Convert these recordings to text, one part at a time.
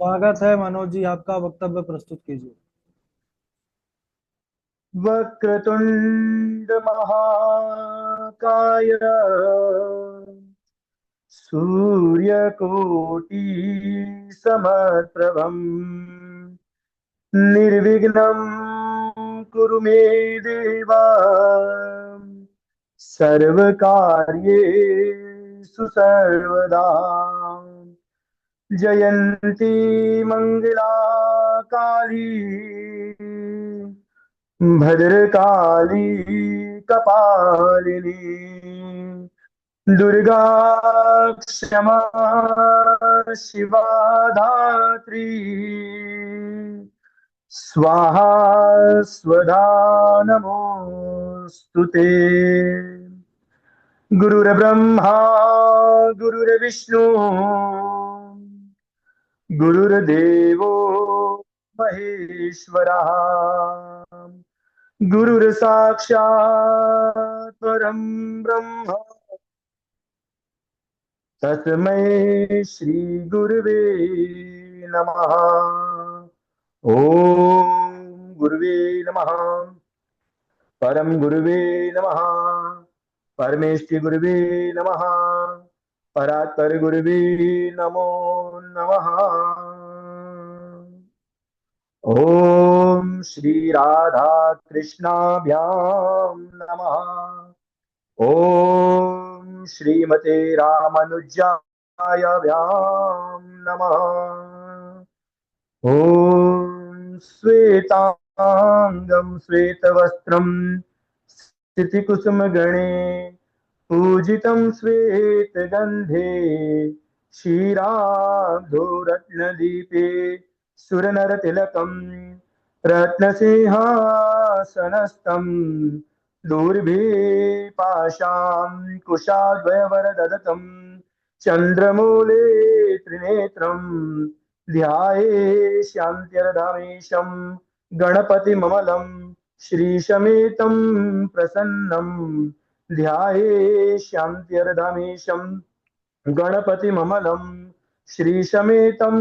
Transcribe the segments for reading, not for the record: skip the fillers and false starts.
स्वागत है मनोज जी, आपका वक्तव्य प्रस्तुत कीजिए। वक्रतुंड महाकाय सूर्यकोटि समप्रभम् निर्विघ्नं कुरु मे देवा सर्वकार्येषु सर्वदा। जयन्ती मंगला काली भद्रकाली कपालिनी दुर्गा क्षमा शिवा धात्री स्वाहा स्वधा नमोस्तुते। गुरुर्ब्रह्मा गुरुर्विष्णु गुरुर्देवो महेश्वरः गुरुर्साक्षात् परं ब्रह्म तस्मै श्री गुरुवे नमः। ओम गुरुवे नमः। परम गुरुवे नमः। परमेष्टि गुरुवे नमः। परात्पर गुरुवे नमो नमः। ओम श्री राधा कृष्णाभ्याम नमः। ओम श्रीमते रामानुजाभ्याम नमः। ओम श्वेतांगम श्वेतवस्त्रम स्थितिकुसुमगणे पूजितं श्वेतगन्धे क्षीराब्धो रत्नदीपे सुरनरतिलकं रत्नसिंहासनस्थं दूर्भे पाशां कुशाद्वयवरदत्तं चन्द्रमूले त्रिनेत्रं ध्याये शान्त्यर्धमेशं गणपतिममलं श्रीशमेतं प्रसन्नं ध्याये शान्त्यर्धमेशं गणपतिममलं श्रीशमेतं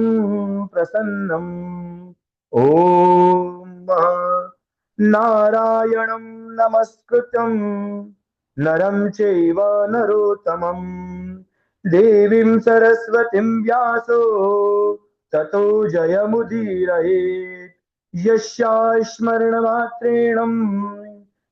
प्रसन्नम्। ॐ नारायणं नमस्कृतं नरं चैव नरोत्तमं देवीं सरस्वतीं व्यासो ततो जयमुदीरयेत्। यस्याः स्मरणमात्रेण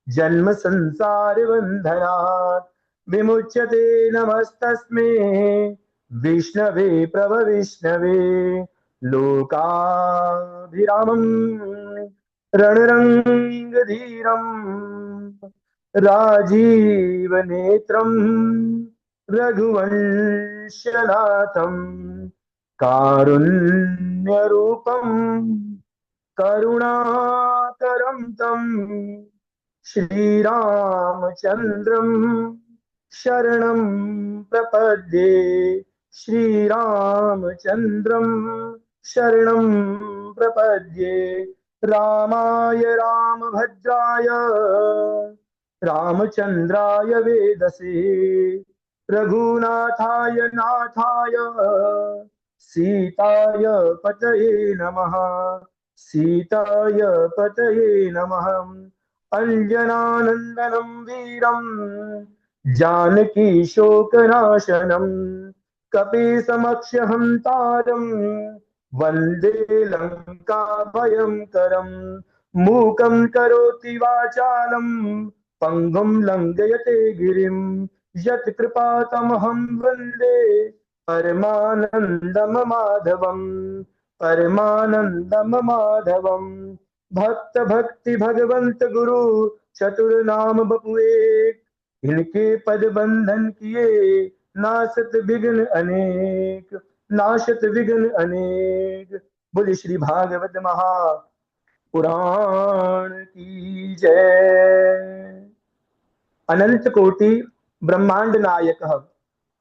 जन्म संसार बन्धनात् विमुच्यते। नमस्तस्मै विष्णवे प्रभविष्णवे लोकाभिरामं रणरङ्गधीरं राजीवनेत्रं रघुवंशनाथं कारुण्यरूपं करुणाकरं तं श्रीरामचन्द्रं शरणं प्रपद्ये। श्रीरामचन्द्रं शरणं प्रपद्ये। रामाय रामभद्राय रामचन्द्राय वेदसे रघुनाथाय नाथाय सीताय पतये नमः। सीताय पतये नमः। अंजनानंदनं वीरं जानकी शोकनाशनं कपीसमक्षहन्तारं वन्दे लङ्काभयङ्करं। मूकं करोति वाचालं पङ्गुं लङ्घयते गिरिं यत्कृपातमहं वन्दे परमानन्दं माधवम्। परमानन्दं माधवम्। भक्त भक्ति भगवंत गुरु चतुर नाम बपु एक, इनके पद बंधन किए नासत विघ्न अनेक। नाशत विघ्न अनेक। बोले श्री भागवत महापुराण की जय। अनंत कोटि ब्रह्मांड नायक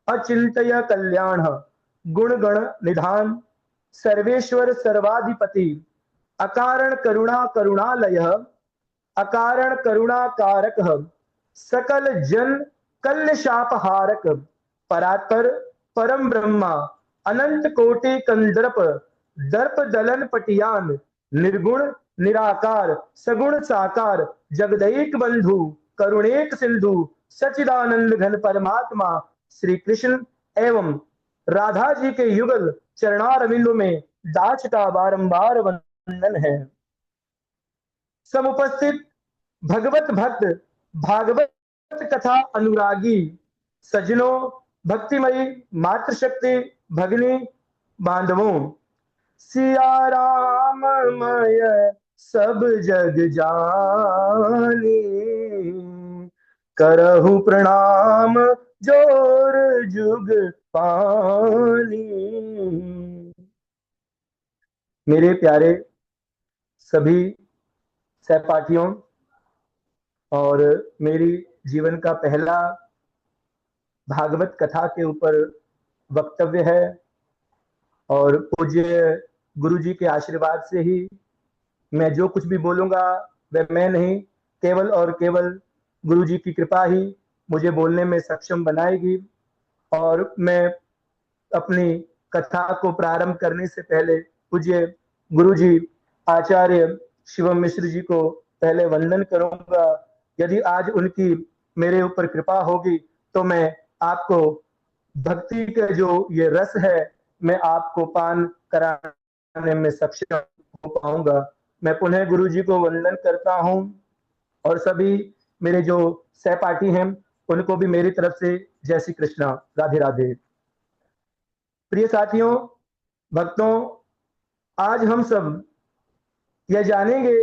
अचिंत्य कल्याण गुणगण निधान सर्वेश्वर सर्वाधिपति अकारण करुणा करुणालय अकारण करुणा कारक सकल जन कल्य शाप हारक परात्पर परम ब्रह्मा अनंत कोटि कंदर्प दर्प दलन पटियान, निर्गुण निराकार सगुण साकार, जगदैक बंधु करुणेक सिंधु, सचिदानंद घन परमात्मा श्री कृष्ण एवं राधा जी के युगल चरणारविंदों में दास का बारंबार वंदन है। समुपस्थित भगवत भक्त भागवत कथा अनुरागी सज्जनों, भक्तिमयी मातृशक्ति भगिनी बांधवों, सिया राम मय सब जग जानी, करहु प्रणाम जोर जुग पानी। मेरे प्यारे सभी सहपाठियों, और मेरी जीवन का पहला भागवत कथा के ऊपर वक्तव्य है, और पूज्य गुरु जी के आशीर्वाद से ही मैं जो कुछ भी बोलूंगा वह मैं नहीं, केवल और केवल गुरु जी की कृपा ही मुझे बोलने में सक्षम बनाएगी। और मैं अपनी कथा को प्रारंभ करने से पहले पूज्य गुरु जी आचार्य शिवम मिश्र जी को पहले वंदन करूंगा। यदि आज उनकी मेरे ऊपर कृपा होगी तो मैं आपको भक्ति का जो ये रस है मैं आपको पान कराने में सक्षम हो पाऊंगा। मैं पुनः गुरु जी को वंदन करता हूं, और सभी मेरे जो सहपाठी हैं उनको भी मेरी तरफ से जय श्री कृष्णा, राधे राधे। प्रिय साथियों, भक्तों, आज हम सब यह जानेंगे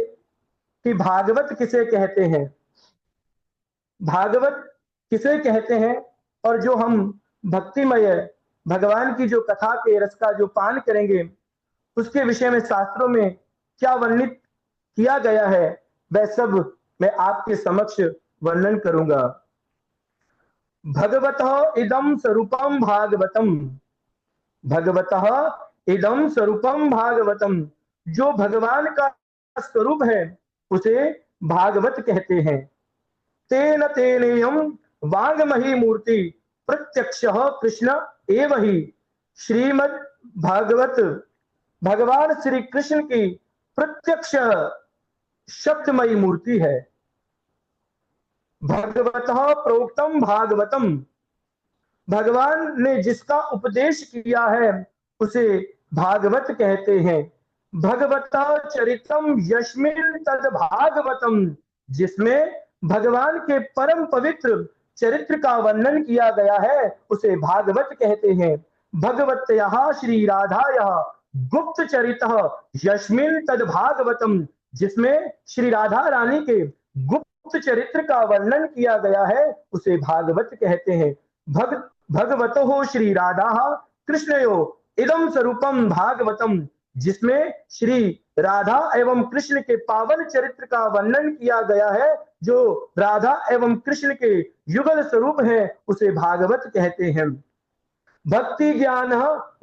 कि भागवत किसे कहते हैं, भागवत किसे कहते हैं, और जो हम भक्तिमय भगवान की जो कथा के रस का जो पान करेंगे उसके विषय में शास्त्रों में क्या वर्णित किया गया है वह सब मैं आपके समक्ष वर्णन करूंगा। भगवतः इदं स्वरूपम भागवतम, भगवतः इदं स्वरूपम भागवतम, जो भगवान का स्वरूप है उसे भागवत कहते हैं। तेन तेनेयम वांगमही मूर्ति प्रत्यक्षः कृष्ण एव ही, श्रीमद् भागवत भगवान श्री कृष्ण की प्रत्यक्ष शब्दमयी मूर्ति है। भगवतः प्रोक्तम भागवतम, भगवान ने जिसका उपदेश किया है उसे भागवत कहते हैं। भगवतः चरितम यस्मिन् तद भागवतम, जिसमें भगवान के परम पवित्र चरित्र का वर्णन किया गया है उसे भागवत कहते हैं। भगवत्याः श्री राधायाः गुप्त चरितः यस्मिन् तद भागवतम, जिसमें श्री राधा रानी के गुप्त चरित्र का वर्णन किया गया है उसे भागवत कहते हैं। भगवतो श्री राधा कृष्णयो इदं स्वरूपम भागवतम, जिसमें श्री राधा एवं कृष्ण के पावन चरित्र का वर्णन किया गया है, जो राधा एवं कृष्ण के युगल स्वरूप है उसे भागवत कहते हैं। भक्ति ज्ञान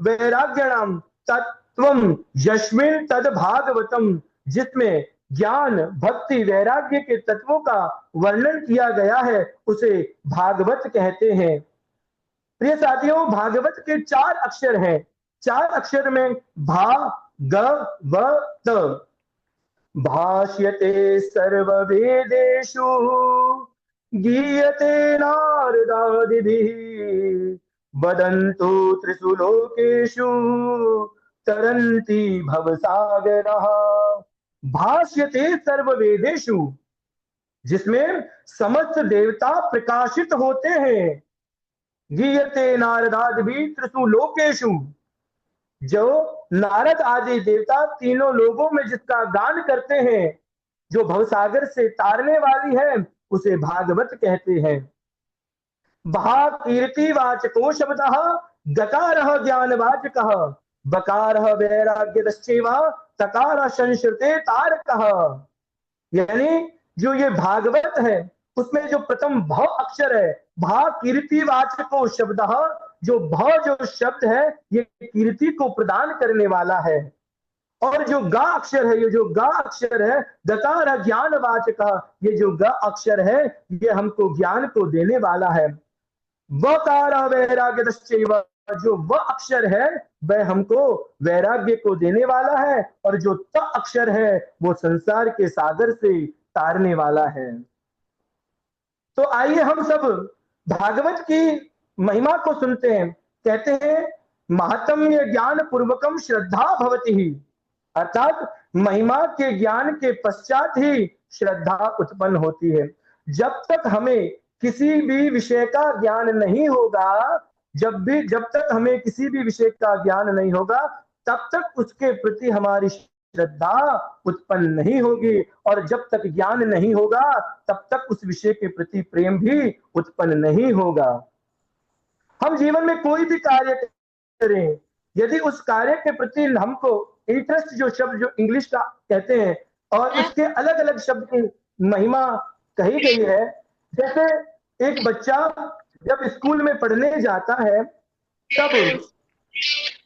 वैराग्यणाम तत्वम यस्मिन् तद भागवतम, जिसमें ज्ञान भक्ति वैराग्य के तत्वों का वर्णन किया गया है उसे भागवत कहते हैं। प्रिय साथियों, भागवत के 4 अक्षर हैं। 4 अक्षर में भा ग व त। भाष्यते सर्ववेदेषु गीयते नारदादिभिः, वदन्तु त्रिषु लोकेषु तरन्ति भवसागरः। भाष्यते सर्ववेदेषु, जिसमें समस्त देवता प्रकाशित होते हैं। गीयते नारदादिभिः त्रिषु लोकेषु, जो नारद आदि देवता तीनों लोगों में जिसका गान करते हैं, जो भवसागर से तारने वाली है उसे भागवत कहते हैं। भा कीर्तिवाचको शब्दः, गकारः ज्ञानवाचकः, बकारः वैराग्यश्चैव, तकारः संश्रुते तारकः। यानी जो ये भागवत है उसमें जो प्रथम भ अक्षर है, भा कीर्तिवाचको शब्दः, जो भ जो शब्द है ये कीर्ति को प्रदान करने वाला है, और जो गा अक्षर है, ये जो गा अक्षर है दकार ज्ञानवाचक, ये जो ग अक्षर है ये हमको ज्ञान को देने वाला है। वकार वैराग्यश्चैव, जो वह अक्षर है वह हमको वैराग्य को देने वाला है, और जो त अक्षर है वो संसार के सागर से तारने वाला है। तो आइए हम सब भागवत की महिमा को सुनते हैं। कहते हैं महात्म्य ज्ञान पूर्वकम श्रद्धा भवति ही, अर्थात महिमा के ज्ञान के पश्चात ही श्रद्धा उत्पन्न होती है। जब तक हमें किसी भी विषय का ज्ञान नहीं होगा, जब तक हमें किसी भी विषय का ज्ञान नहीं होगा, तब तक उसके प्रति हमारी श्रद्धा उत्पन्न नहीं होगी, और जब तक ज्ञान नहीं होगा तब तक उस विषय के प्रति प्रेम भी उत्पन्न नहीं होगा। हम जीवन में कोई भी कार्य करें, यदि उस कार्य के प्रति हमको इंटरेस्ट, जो शब्द जो इंग्लिश का कहते हैं, और उसके अलग अलग शब्द की महिमा कही गई है। जैसे एक बच्चा जब स्कूल में पढ़ने जाता है, तब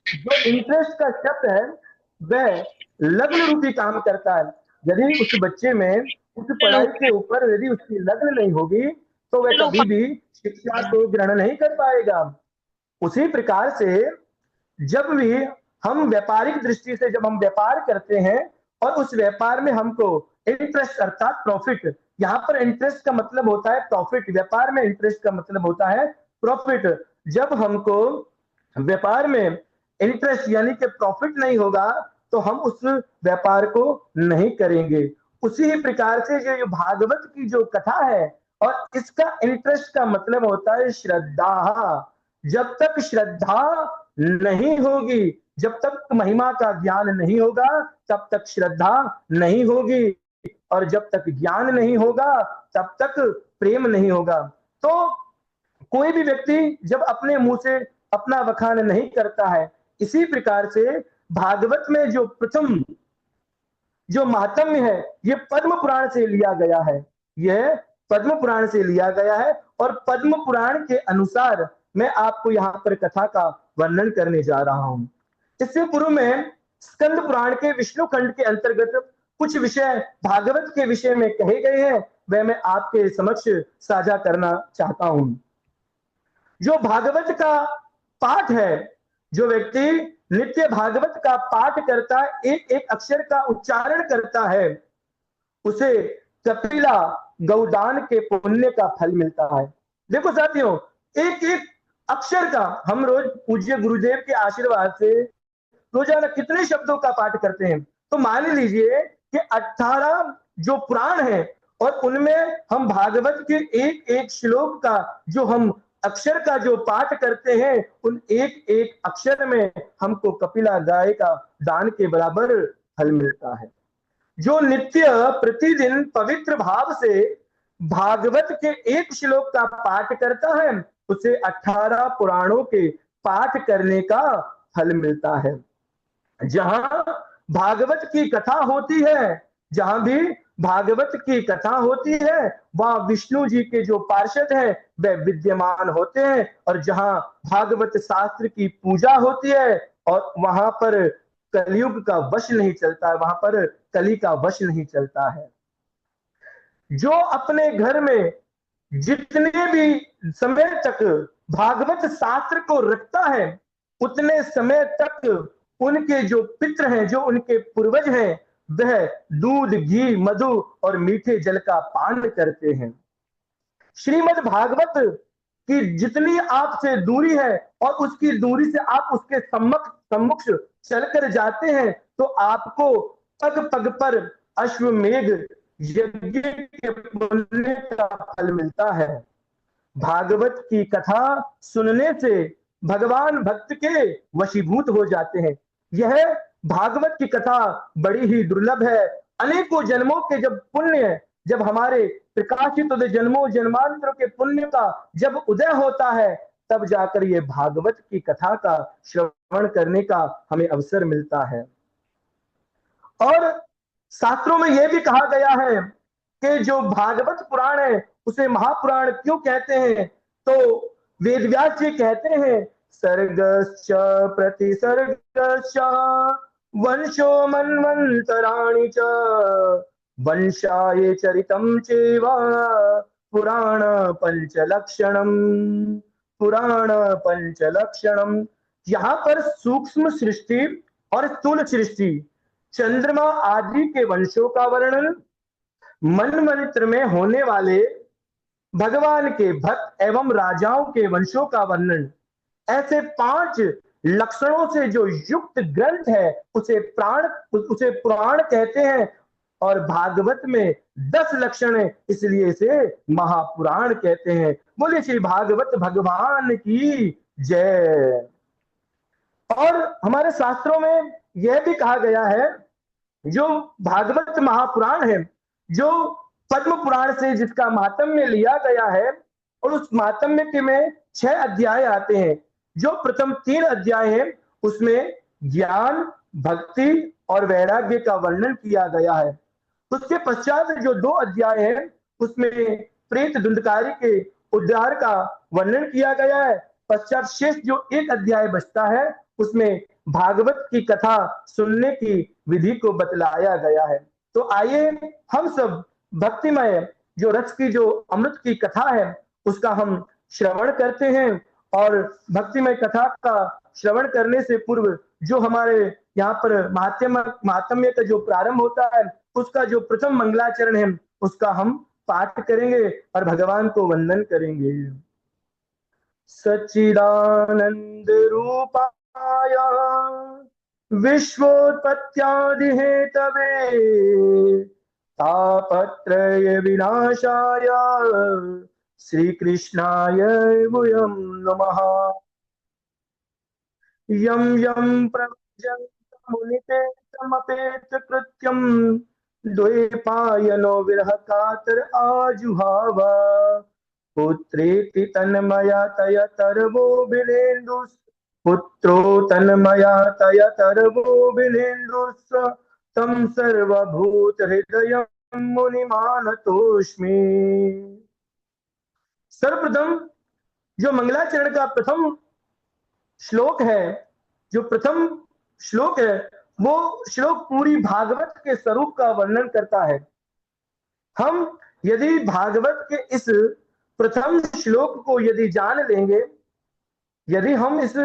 जो इंटरेस्ट का शब्द है वह लग्न रूपी काम करता है। यदि उस बच्चे में उस पढ़ाई के ऊपर यदि उसकी लगन नहीं होगी तो वह कभी भी शिक्षा को ग्रहण नहीं कर पाएगा। उसी प्रकार से जब भी हम व्यापारिक दृष्टि से जब हम व्यापार करते हैं और उस व्यापार में हमको इंटरेस्ट अर्थात प्रॉफिट, यहाँ पर इंटरेस्ट का मतलब होता है प्रॉफिट, व्यापार में इंटरेस्ट का मतलब होता है प्रॉफिट। जब हमको व्यापार में इंटरेस्ट यानी कि प्रॉफिट नहीं होगा तो हम उस व्यापार को नहीं करेंगे। उसी ही प्रकार से जो भागवत की जो कथा है, और इसका इंटरेस्ट का मतलब होता है श्रद्धा। जब तक श्रद्धा नहीं होगी, जब तक महिमा का ज्ञान नहीं होगा, तब तक श्रद्धा नहीं होगी, और जब तक ज्ञान नहीं होगा तब तक प्रेम नहीं होगा। तो कोई भी व्यक्ति जब अपने मुंह से अपना वखान नहीं करता है, इसी प्रकार से भागवत में जो प्रथम जो महात्म्य है ये पद्म पुराण से लिया गया है, यह पद्म पुराण से लिया गया है। और पद्म पुराण के अनुसार मैं आपको यहाँ पर कथा का वर्णन करने जा रहा हूं। इससे पूर्व में स्कंद पुराण के विष्णु खंड के अंतर्गत कुछ विषय भागवत के विषय में कहे गए हैं, वह मैं आपके समक्ष साझा करना चाहता हूं। जो भागवत का पाठ है, जो व्यक्ति नित्य भागवत का पाठ करता है, एक एक अक्षर का उच्चारण करता है, उसे कपिला गौदान के पुण्य का फल मिलता है। देखो साथियों, एक एक अक्षर का हम रोज पूज्य गुरुदेव के आशीर्वाद से रोजाना कितने शब्दों का पाठ करते हैं। तो मान लीजिए कि 18 जो पुराण है और उनमें हम भागवत के एक एक श्लोक का जो हम अक्षर का जो पाठ करते हैं, उन एक एक अक्षर में हमको कपिला गाय का दान के बराबर फल मिलता है। जो नित्य प्रतिदिन पवित्र भाव से भागवत के एक श्लोक का पाठ करता है, उसे 18 पुराणों के पाठ करने का फल मिलता है। जहां भागवत की कथा होती है, जहां भी भागवत की कथा होती है, वहां विष्णु जी के जो पार्षद हैं वह विद्यमान होते हैं, और जहां भागवत शास्त्र की पूजा होती है और वहां पर कलयुग का वश नहीं चलता है, वहां पर कली का वश नहीं चलता है। जो अपने घर में जितने भी समय तक भागवत शास्त्र को रखता है, उतने समय तक उनके जो पितृ हैं, जो उनके पूर्वज हैं, वह दूध, घी, मधु और मीठे जल का पान करते हैं। श्रीमद् भागवत की जितनी आपसे दूरी है और उसकी दूरी से आप उसके सम्मुख चलकर जाते हैं, तो आपको पग पग पर अश्वमेध यज्ञ के पुण्य का फल मिलता है। भागवत की कथा सुनने से भगवान भक्त के वशीभूत हो जाते हैं। यह भागवत की कथा बड़ी ही दुर्लभ है। अनेकों जन्मों के जब पुण्य, जब हमारे प्रकाशित जन्मों जन्मांतरों के पुण्य का जब उदय होता है, तब जाकर ये भागवत की कथा का श्रवण करने का हमें अवसर मिलता है। और शास्त्रों में यह भी कहा गया है कि जो भागवत पुराण है उसे महापुराण क्यों कहते हैं। तो वेदव्यास जी कहते हैं, सर्गश्च प्रतिसर्गश्च वंशो मन्वन्तराणि च वंशाये चरितं चैव पुराण पंचलक्षणम् पुराण पंच लक्षणम। यहाँ पर सूक्ष्म सृष्टि और स्थूल सृष्टि, चंद्रमा आदि के वंशों का वर्णन, मनमंत्र में होने वाले भगवान के भक्त एवं राजाओं के वंशों का वर्णन, ऐसे 5 लक्षणों से जो युक्त ग्रंथ है उसे पुराण कहते हैं। और भागवत में 10 लक्षण है, इसलिए इसे महापुराण कहते हैं। बोले श्री भागवत भगवान की जय। और हमारे शास्त्रों में यह भी कहा गया है, जो भागवत महापुराण है, जो पद्म पुराण से जिसका महात्म्य लिया गया है, और उस महात्म्य के में 6 अध्याय आते हैं। जो प्रथम 3 अध्याय हैं उसमें ज्ञान, भक्ति और वैराग्य का वर्णन किया गया है। उसके पश्चात जो 2 अध्याय हैं उसमें प्रेत धुंधकारी के उद्धार का वर्णन किया गया है। पश्चात शेष जो 1 अध्याय बचता है उसमें भागवत की कथा सुनने की विधि को बतलाया गया है। तो आइए हम सब भक्तिमय जो रस की जो अमृत की कथा है उसका हम श्रवण करते हैं। और भक्तिमय कथा का श्रवण करने से पूर्व जो हमारे यहाँ पर महात्म्य का जो प्रारंभ होता है उसका जो प्रथम मंगलाचरण है उसका हम पाठ करेंगे और भगवान को वंदन करेंगे। सच्चिदानंद रूपाय विश्वोत्पत्त्यादि हेतवे तापत्रय विनाशाय श्री कृष्णाय वयं नमः। यं यं प्रव्रजन्तं मुनिते कृत्यं द्वैपायनो विरह कातर आजुहाव। पुत्रेति तन्मया तय तरवो बिलेन्दुस् पुत्रो तन्मया तय तरवो बिलेन्दुस् तं सर्वभूत हृदयं मुनिमानतोऽस्मि। सर्वप्रथम जो मंगलाचरण का प्रथम श्लोक है, जो प्रथम श्लोक है, वो श्लोक पूरी भागवत के स्वरूप का वर्णन करता है। हम यदि भागवत के इस प्रथम श्लोक को यदि जान लेंगे, यदि हम इस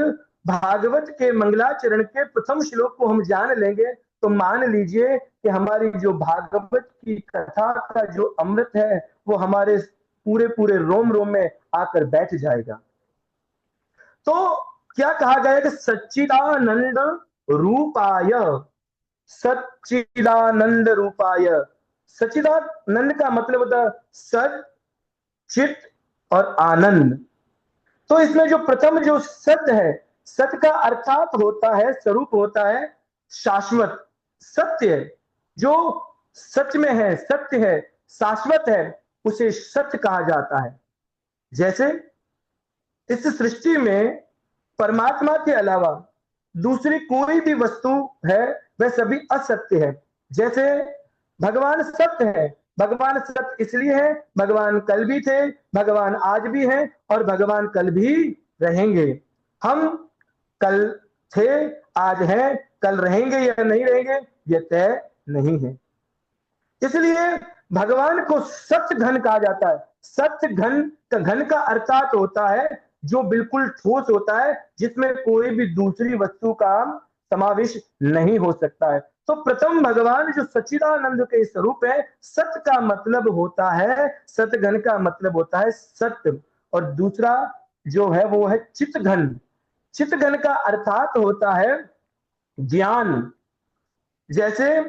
भागवत के मंगलाचरण के प्रथम श्लोक को हम जान लेंगे, तो मान लीजिए कि हमारी जो भागवत की कथा का जो अमृत है वो हमारे पूरे पूरे रोम रोम में आकर बैठ जाएगा। तो क्या कहा गया कि सच्चिदानंद रूपाय, सच्चिदानंद रूपाय। सच्चिदानंद का मतलब होता है सत, चित और आनंद। तो इसमें जो प्रथम जो सत्य है, सत्य का अर्थात होता है, स्वरूप होता है शाश्वत, सत्य, जो सच में है, सत्य है, शाश्वत है, उसे सत्य कहा जाता है। जैसे इस सृष्टि में परमात्मा के अलावा दूसरी कोई भी वस्तु है वह सभी असत्य है। जैसे भगवान सत्य है, भगवान सत्य इसलिए है, भगवान कल भी थे, भगवान आज भी हैं और भगवान कल भी रहेंगे। हम कल थे, आज हैं, कल रहेंगे या नहीं रहेंगे यह तय नहीं है। इसलिए भगवान को सत्य घन कहा जाता है। सत्य घन का अर्थात होता है जो बिल्कुल ठोस होता है, जिसमें कोई भी दूसरी वस्तु का समावेश नहीं हो सकता है। तो प्रथम भगवान जो सच्चिदानंद के स्वरूप है, सत्य का मतलब होता है, सत्य घन का मतलब होता है सत्य। और दूसरा जो है वो है चित्त घन। चित्त घन का अर्थात होता है ज्ञान। जैसे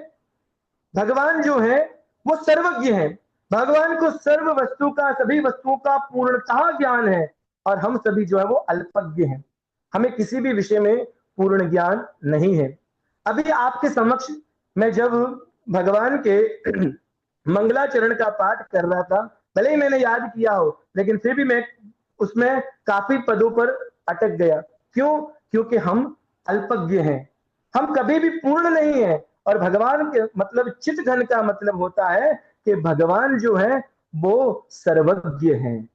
भगवान जो है वो सर्वज्ञ है, भगवान को सर्व वस्तु का, सभी वस्तुओं का पूर्णतः ज्ञान है, और हम सभी जो है वो अल्पज्ञ हैं, हमें किसी भी विषय में पूर्ण ज्ञान नहीं है। अभी आपके समक्ष मैं जब भगवान के मंगलाचरण का पाठ कर रहा था, भले ही मैंने याद किया हो लेकिन फिर भी मैं उसमें काफी पदों पर अटक गया। क्यों? क्योंकि हम अल्पज्ञ हैं, हम कभी भी पूर्ण नहीं है। और भगवान के मतलब चित्त घन का मतलब होता है कि भगवान जो है वो सर्वज्ञ हैं।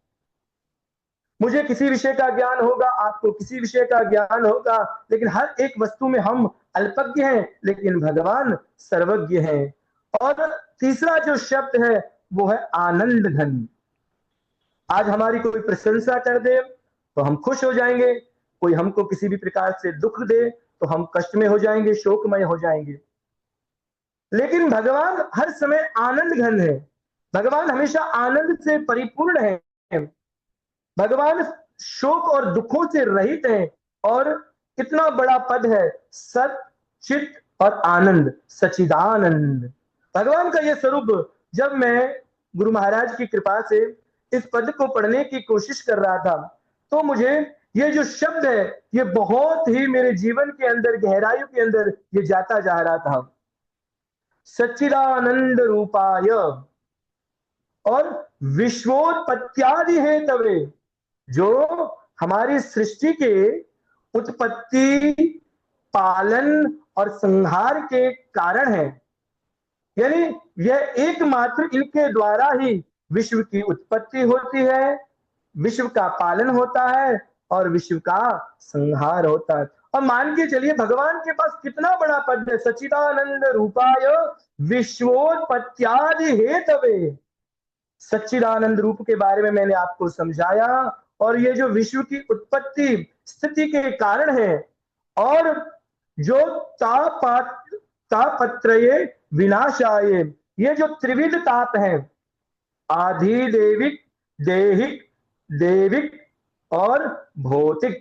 मुझे किसी विषय का ज्ञान होगा, आपको किसी विषय का ज्ञान होगा, लेकिन हर एक वस्तु में हम अल्पज्ञ हैं, लेकिन भगवान सर्वज्ञ हैं। और तीसरा जो शब्द है वो है आनंद घन। आज हमारी कोई प्रशंसा कर दे, तो हम खुश हो जाएंगे, कोई हमको किसी भी प्रकार से दुख दे तो हम कष्ट में हो जाएंगे, शोकमय हो जाएंगे। लेकिन भगवान हर समय आनंद घन है, भगवान हमेशा आनंद से परिपूर्ण है, भगवान शोक और दुखों से रहित है। और कितना बड़ा पद है, सत चित और आनंद, सचिदानंद। भगवान का यह स्वरूप जब मैं गुरु महाराज की कृपा से इस पद को पढ़ने की कोशिश कर रहा था, तो मुझे ये जो शब्द है ये बहुत ही मेरे जीवन के अंदर, गहराइयों के अंदर ये जाता जा रहा था। सच्चिदानंद रूपाय और विश्वोत्पत्त्यादि हेतवे, जो हमारी सृष्टि के उत्पत्ति, पालन और संहार के कारण है। यानी यह एकमात्र इनके द्वारा ही विश्व की उत्पत्ति होती है, विश्व का पालन होता है और विश्व का संहार होता है। और मान के चलिए भगवान के पास कितना बड़ा पद है, सच्चिदानंद रूपाय विश्वोत्पत्त्यादि हेतवे। सच्चिदानंद रूप के बारे में मैंने आपको समझाया, और ये जो विश्व की उत्पत्ति स्थिति के कारण है, और जो तापत्रये विनाशाय, ये जो त्रिविध ताप है, आधि देविक, देहिक, देविक और भौतिक,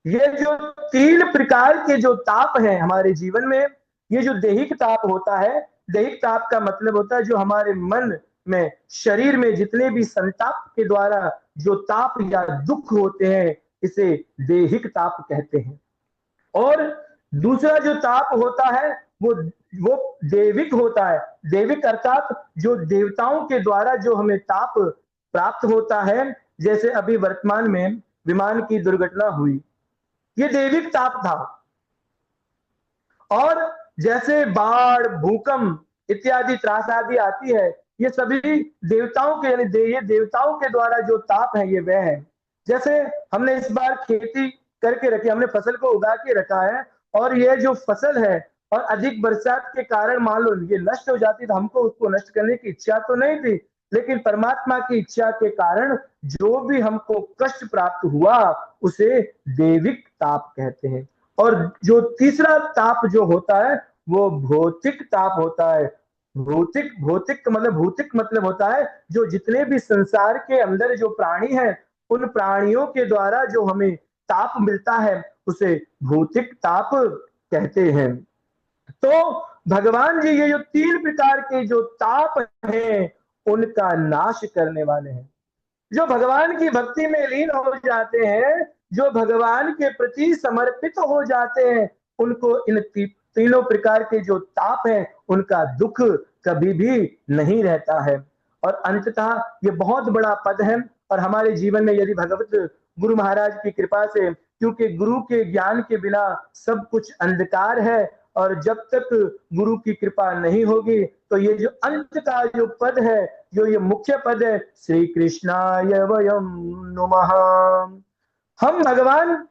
ये जो तीन प्रकार के जो ताप हैं हमारे जीवन में, ये जो देहिक ताप होता है, देहिक ताप का मतलब होता है जो हमारे मन में, शरीर में जितने भी संताप के द्वारा जो ताप या दुख होते हैं, इसे देहिक ताप कहते हैं। और दूसरा जो ताप होता है वो देविक होता है। देविक अर्थात जो देवताओं के द्वारा जो हमें ताप प्राप्त होता है, जैसे अभी वर्तमान में विमान की दुर्घटना हुई, ये देविक ताप था। और जैसे बाढ़, भूकंप इत्यादि त्रासदी आती है, ये सभी देवताओं के, यानी ये देवताओं के द्वारा जो ताप है ये वह है। जैसे हमने इस बार खेती करके रखी, हमने फसल को उगा के रखा है, और ये जो फसल है और अधिक बरसात के कारण मान लो ये नष्ट हो जाती, तो हमको उसको नष्ट करने की इच्छा तो नहीं थी, लेकिन परमात्मा की इच्छा के कारण जो भी हमको कष्ट प्राप्त हुआ उसे देविक ताप कहते हैं। और जो तीसरा ताप जो होता है वो भौतिक ताप होता है। भौतिक मतलब होता है जो जितने भी संसार के अंदर जो प्राणी हैं, उन प्राणियों के द्वारा जो हमें ताप मिलता है उसे भौतिक ताप कहते हैं। तो भगवान जी ये जो तीन प्रकार के जो ताप हैं उनका नाश करने वाले हैं। जो भगवान की भक्ति में लीन हो जाते हैं, जो भगवान के प्रति समर्पित हो जाते हैं, उनको इन तीनों प्रकार के जो ताप हैं उनका दुख कभी भी नहीं रहता है। और अंततः ये बहुत बड़ा पद है, और हमारे जीवन में यदि भगवत गुरु महाराज की कृपा से, क्योंकि गुरु के ज्ञान के बिना सब कुछ अंधकार है, और जब तक गुरु की कृपा नहीं होगी तो ये जो अंत का जो पद है, जो ये मुख्य पद है, श्री कृष्णाय वयम नुमः, हम भगवान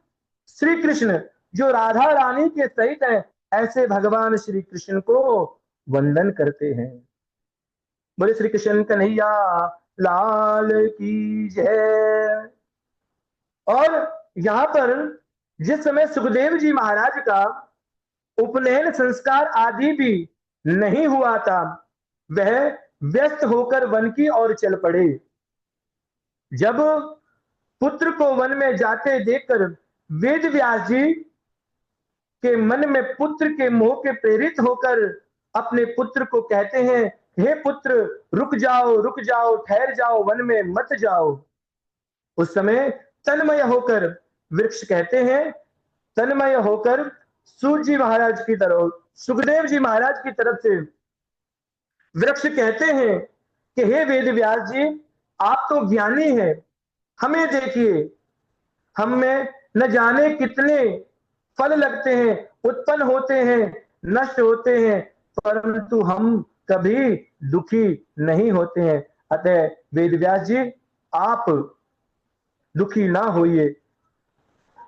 श्री कृष्ण जो राधा रानी के सहित हैं, ऐसे भगवान श्री कृष्ण को वंदन करते हैं। बोले श्री कृष्ण कन्हैया लाल की जय। और यहाँ पर जिस समय सुखदेव जी महाराज का उपनयन संस्कार आदि भी नहीं हुआ था, वह व्यस्त होकर वन की ओर चल पड़े। जब पुत्र को वन में जाते देखकर वेद व्यास जी के मन में पुत्र के मोह के प्रेरित होकर अपने पुत्र को कहते हैं, हे पुत्र रुक जाओ, ठहर जाओ, वन में मत जाओ। उस समय तन्मय होकर वृक्ष कहते हैं, तन्मय होकर सूर्य जी महाराज की तरफ, सुखदेव जी महाराज की तरफ से वृक्ष कहते हैं कि हे वेद व्यास जी, आप तो ज्ञानी हैं, हमें देखिए, हम में न जाने कितने फल लगते हैं, उत्पन्न होते हैं, नष्ट होते हैं, परंतु हम कभी दुखी नहीं होते हैं। अतः वेद व्यास जी आप दुखी ना होइए।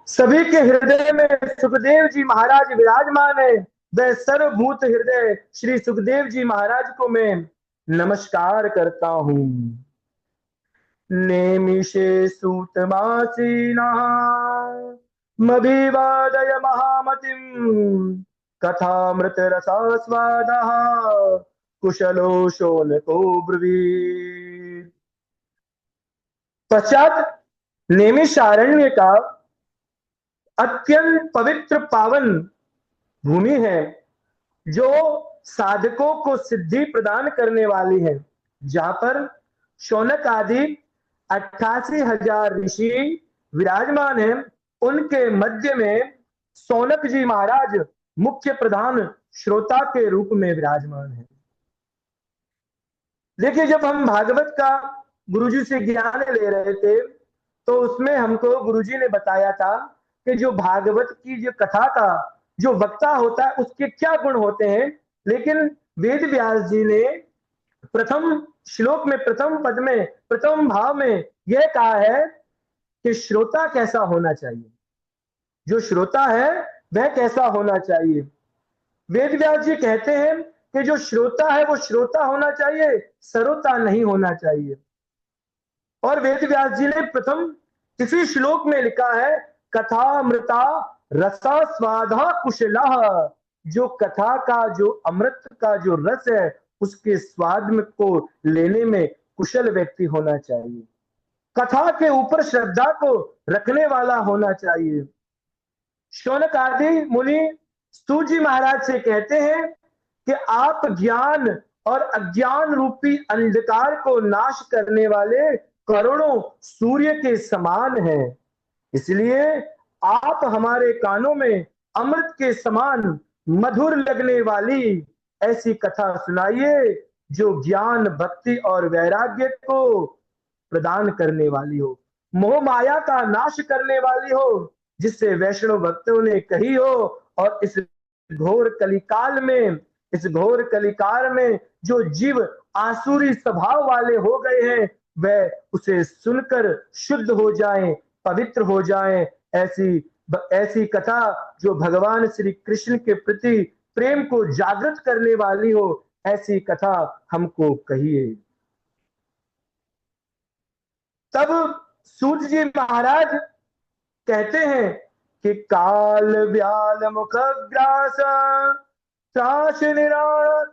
सभी के हृदय में सुखदेव जी महाराज विराजमान है। वह सर्वभूत हृदय श्री सुखदेव जी महाराज को मैं नमस्कार करता हूं। नेमिषे सूतमासीनः मभिवादय महामतिम् कथामृतरसास्वादः कुशलो शौनको ब्रवीत्। पश्चात नेमिषारण्य का अत्यंत पवित्र पावन भूमि है जो साधकों को सिद्धि प्रदान करने वाली है, जहां पर शौनक आदि 88,000 ऋषि विराजमान हैं। उनके मध्य में सौनक जी महाराज मुख्य प्रधान श्रोता के रूप में विराजमान है। देखिए, जब हम भागवत का गुरुजी से ज्ञान ले रहे थे तो उसमें हमको गुरुजी ने बताया था कि जो भागवत की जो कथा का जो वक्ता होता है उसके क्या गुण होते हैं, लेकिन वेद व्यास जी ने प्रथम श्लोक में प्रथम पद में प्रथम भाव में यह कहा है कि श्रोता कैसा होना चाहिए, जो श्रोता है वह कैसा होना चाहिए। वेद व्यास जी कहते हैं कि जो श्रोता है वो श्रोता होना चाहिए, सरोता नहीं होना चाहिए। और वेद व्यास जी ने प्रथम इसी श्लोक में लिखा है कथामृता रसा स्वादा कुशला, जो कथा का जो अमृत का जो रस है उसके स्वाद में को लेने में कुशल व्यक्ति होना चाहिए, कथा के ऊपर श्रद्धा को रखने वाला होना चाहिए। शौनक आदि मुनि सूत जी महाराज से कहते हैं कि आप ज्ञान और अज्ञान रूपी अंधकार को नाश करने वाले करोड़ों सूर्य के समान हैं, इसलिए आप हमारे कानों में अमृत के समान मधुर लगने वाली ऐसी कथा सुनाइए जो ज्ञान भक्ति और वैराग्य को प्रदान करने वाली हो, मोह माया का नाश करने वाली हो, जिससे वैष्णव भक्तों ने कही हो। और इस घोर कलिकाल में, इस घोर कलिकाल में जो जीव आसुरी स्वभाव वाले हो गए हैं वह उसे सुनकर शुद्ध हो जाएं, पवित्र हो जाएं। ऐसी कथा जो भगवान श्री कृष्ण के प्रति प्रेम को जागृत करने वाली हो, ऐसी कथा हमको कहिए। तब सूत जी महाराज कहते हैं कि काल व्याल मुख ग्रास त्रास निराश,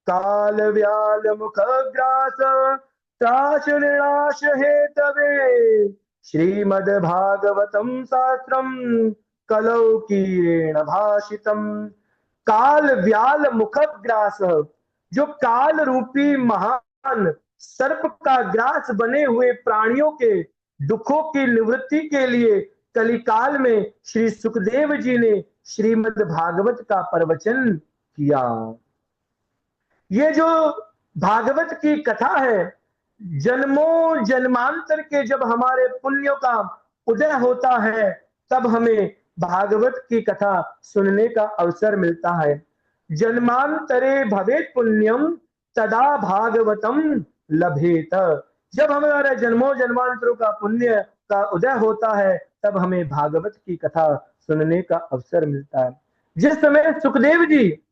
काल व्याल मुख ग्रास त्रास निराश हेतवे श्रीमद् भागवतम शास्त्रम कलौ कीरेण भाषितम। काल व्याल मुख ग्रास, जो काल रूपी महान सर्प का ग्रास बने हुए प्राणियों के दुखों की निवृत्ति के लिए कलिकाल में श्री सुखदेव जी ने श्रीमद् भागवत का प्रवचन किया। ये जो भागवत की कथा है, जन्मों जन्मांतर के जब हमारे पुण्यों का उदय होता है तब हमें भागवत की कथा सुनने का अवसर मिलता है। जन्मांतरे भवेत पुण्यम तदा भागवतम लभेत, जब हमारे जन्मों जन्मांतरों का पुण्य का उदय होता है तब हमें भागवत की कथा सुनने का अवसर मिलता है। जिस समय सुखदेव जी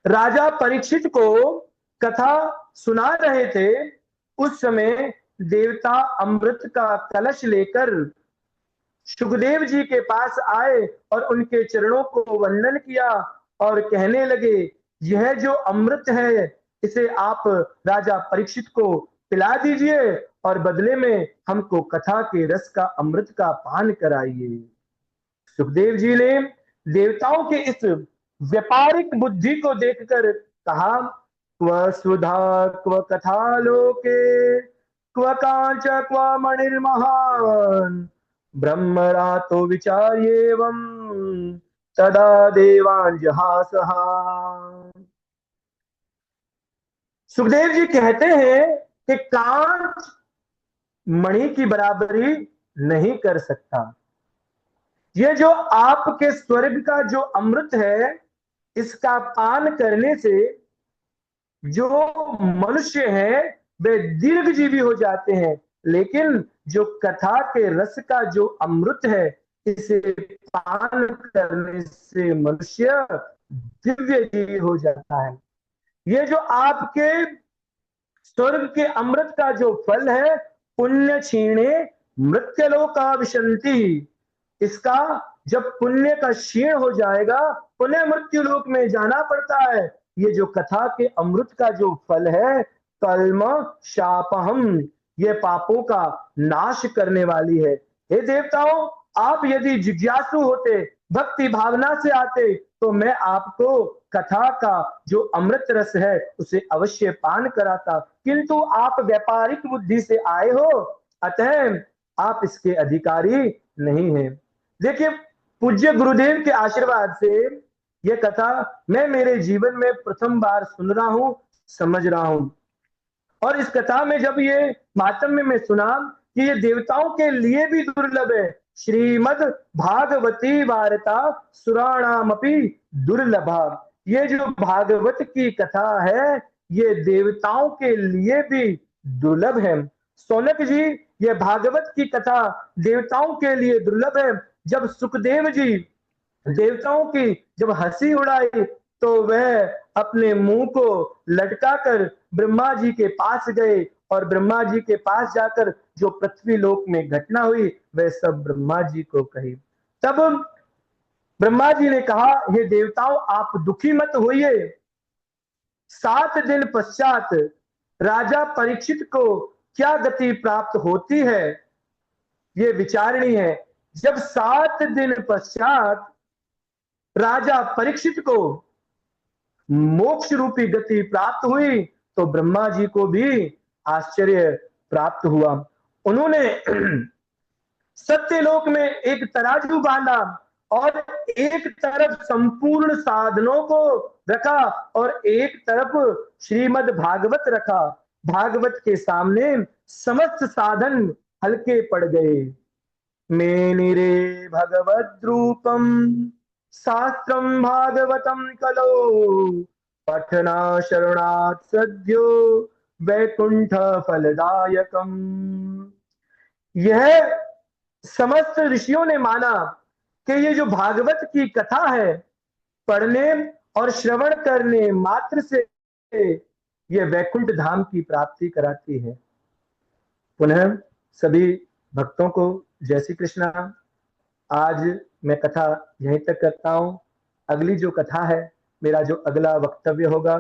राजा परीक्षित को कथा सुना रहे थे उस समय देवता अमृत का कलश लेकर सुखदेव जी के पास आए और उनके चरणों को वंदन किया और कहने लगे, यह जो अमृत है इसे आप राजा परीक्षित को पिला दीजिए और बदले में हमको कथा के रस का अमृत का पान कराइए। सुखदेव जी ने देवताओं के इस व्यापारिक बुद्धि को देखकर कहा, क्व सुधा क्व कथा लोके क्व कांच क्व मणिर्महान ब्रह्मरातो विचार्येवं तदा देवांजहासहा। सुखदेव जी कहते हैं कि कांच मणि की बराबरी नहीं कर सकता। ये जो आपके स्वर्ग का जो अमृत है इसका पान करने से जो मनुष्य है वे दीर्घजीवी हो जाते हैं, लेकिन जो कथा के रस का जो अमृत है इसे पान करने से मनुष्य दिव्य जीवी हो जाता है। ये जो आपके स्वर्ग के अमृत का जो फल है पुण्य क्षीणे मृत्युलोका विशंति। इसका जब पुण्य का क्षीण हो जाएगा पुनः मृत्यु लोक में जाना पड़ता है। ये जो कथा के अमृत का जो फल है, कल्म शापहम, ये पापों का नाश करने वाली है। हे देवताओं, आप यदि जिज्ञासु होते, भक्ति भावना से आते, तो मैं आपको कथा का जो अमृत रस है उसे अवश्य पान कराता, किंतु आप व्यापारिक बुद्धि से आए हो, अतः आप इसके अधिकारी नहीं हैं। देखिए, पूज्य गुरुदेव के आशीर्वाद से यह कथा मैं मेरे जीवन में प्रथम बार सुन रहा हूं, समझ रहा हूं। और इस कथा में जब ये मातम्य में सुना कि ये देवताओं के लिए भी दुर्लभ है, श्रीमद् भागवती वार्ता सुराणामपि दुर्लभा, ये जो भागवत की कथा है ये देवताओं के लिए भी दुर्लभ है। सौनक जी, ये भागवत की कथा देवताओं के लिए दुर्लभ है। जब सुखदेव जी देवताओं की जब हंसी उड़ाई तो वह अपने मुंह को लटकाकर ब्रह्मा जी के पास गए और ब्रह्मा जी के पास जाकर जो पृथ्वी लोक में घटना हुई वह सब ब्रह्मा जी को कही। तब ब्रह्मा जी ने कहा, हे देवताओं, आप दुखी मत होइए, 7 दिन पश्चात राजा परीक्षित को क्या गति प्राप्त होती है ये विचारणीय है। जब 7 दिन पश्चात राजा परीक्षित को मोक्ष रूपी गति प्राप्त हुई तो ब्रह्मा जी को भी आश्चर्य प्राप्त हुआ। उन्होंने सत्यलोक में एक तराजू बांधा और एक तरफ संपूर्ण साधनों को रखा और एक तरफ श्रीमद् भागवत रखा। भागवत के सामने समस्त साधन हल्के पड़ गए। मेनिरे भगवद रूपम शास्त्रम भागवतम कलो, पठना शरणात् सद्यो वैकुंठ फलदायकम। यह समस्त ऋषियों ने माना कि ये जो भागवत की कथा है पढ़ने और श्रवण करने मात्र से ये वैकुंठ धाम की प्राप्ति कराती है। पुनः सभी भक्तों को जय श्री कृष्णा। आज मैं कथा यहीं तक करता हूं। अगली जो कथा है, मेरा जो अगला वक्तव्य होगा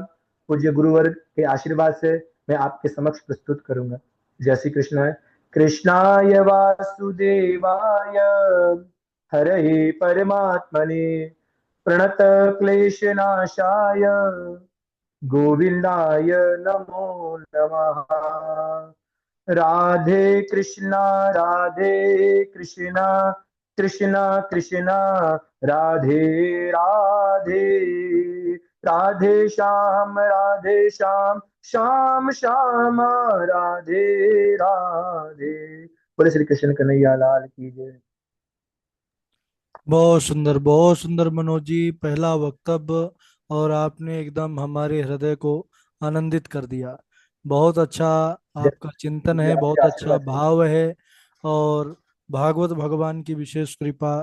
पूज्य गुरुवर्ग के आशीर्वाद से मैं आपके समक्ष प्रस्तुत करूंगा। जय श्री कृष्ण। कृष्णाय वासुदेवाय हरे परमात्मने प्रणत क्लेशनाशाय गोविंदाय नमो नमः। राधे कृष्णा कृष्णा कृष्णा राधे राधे, राधे श्याम श्याम श्याम राधे राधे। बोले श्री कृष्ण कन्हैया लाल की जय। बहुत सुंदर मनोज जी, पहला वक्तव्य और आपने एकदम हमारे हृदय को आनंदित कर दिया। बहुत अच्छा आपका चिंतन जी, है, आपके बहुत अच्छा आशीर्वाद से। भाव है। और भागवत भगवान की विशेष कृपा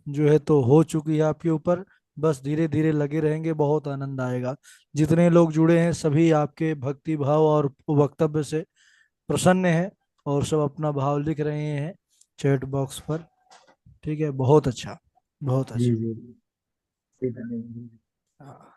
जो है तो हो चुकी है आपके ऊपर। बस धीरे धीरे लगे रहेंगे, बहुत आनंद आएगा। जितने लोग जुड़े हैं सभी आपके भक्ति भाव और वक्तव्य से प्रसन्न हैं और सब अपना भाव लिख रहे हैं चैट बॉक्स पर। ठीक है, बहुत अच्छा, बहुत जी अच्छा। जी जी, धन्यवाद। हाँ।